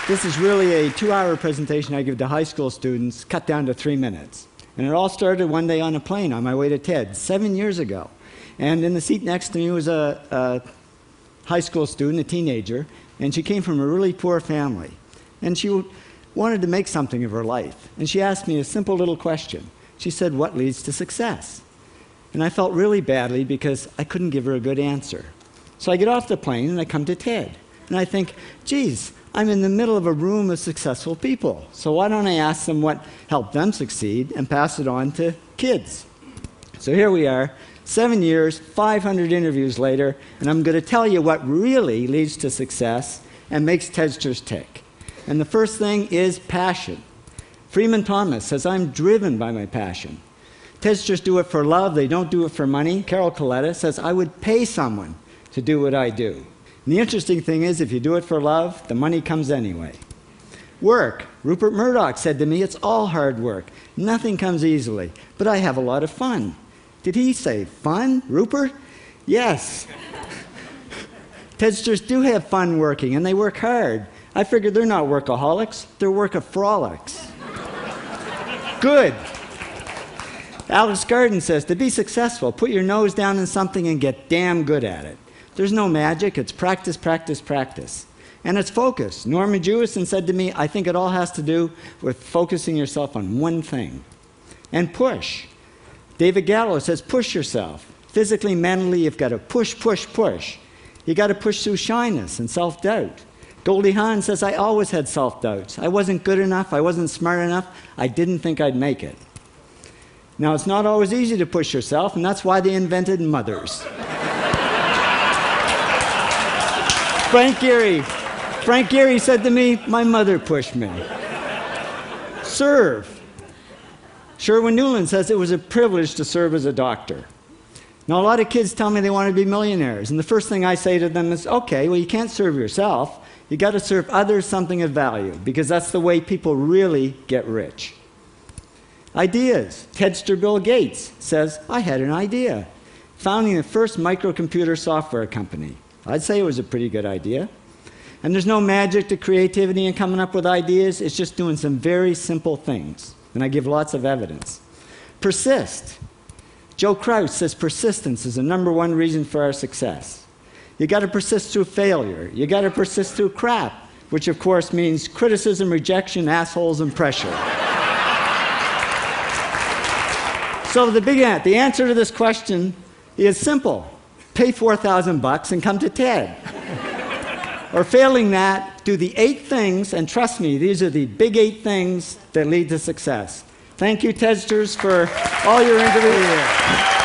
This is really a 2-hour presentation I give to high school students, cut down to 3 minutes. And it all started one day on a plane on my way to TED, 7 years ago. And in the seat next to me was a high school student, a teenager, and she came from a really poor family. And she wanted to make something of her life. And she asked me a simple little question. She said, "What leads to success?" And I felt really badly because I couldn't give her a good answer. So I get off the plane and I come to TED. And I think, geez, I'm in the middle of a room of successful people. So why don't I ask them what helped them succeed and pass it on to kids? So here we are, 7 years, 500 interviews later, and I'm going to tell you what really leads to success and makes TEDsters tick. And the first thing is passion. Freeman Thomas says, "I'm driven by my passion." TEDsters do it for love, they don't do it for money. Carol Coletta says, "I would pay someone to do what I do." And the interesting thing is, if you do it for love, the money comes anyway. Work. Rupert Murdoch said to me, "It's all hard work. Nothing comes easily, but I have a lot of fun." Did he say fun, Rupert? Yes. TEDsters do have fun working, and they work hard. I figured they're not workaholics, they're workaholics. Good. Alex Garden says, to be successful, put your nose down in something and get damn good at it. There's no magic, it's practice, practice, practice. And it's focus. Norman Jewison said to me, "I think it all has to do with focusing yourself on one thing." And push. David Gallo says, push yourself. Physically, mentally, you've got to push, push, push. You got to push through shyness and self-doubt. Goldie Hawn says, "I always had self-doubts. I wasn't good enough, I wasn't smart enough, I didn't think I'd make it." Now, it's not always easy to push yourself, and that's why they invented mothers. Frank Gehry said to me, "My mother pushed me." Serve. Sherwin Newland says, "It was a privilege to serve as a doctor." Now, a lot of kids tell me they want to be millionaires, and the first thing I say to them is, okay, well, you can't serve yourself. You got to serve others something of value, because that's the way people really get rich. Ideas. TEDster Bill Gates says, "I had an idea." Founding the first microcomputer software company. I'd say it was a pretty good idea. And there's no magic to creativity and coming up with ideas. It's just doing some very simple things. And I give lots of evidence. Persist. Joe Kraus says persistence is the #1 reason for our success. You got to persist through failure. You got to persist through crap, which of course means criticism, rejection, assholes, and pressure. So the answer to this question is simple. Pay $4,000 and come to TED. Or failing that, do the 8 things, and trust me, these are the big 8 things that lead to success. Thank you, TEDsters, for all your interviews.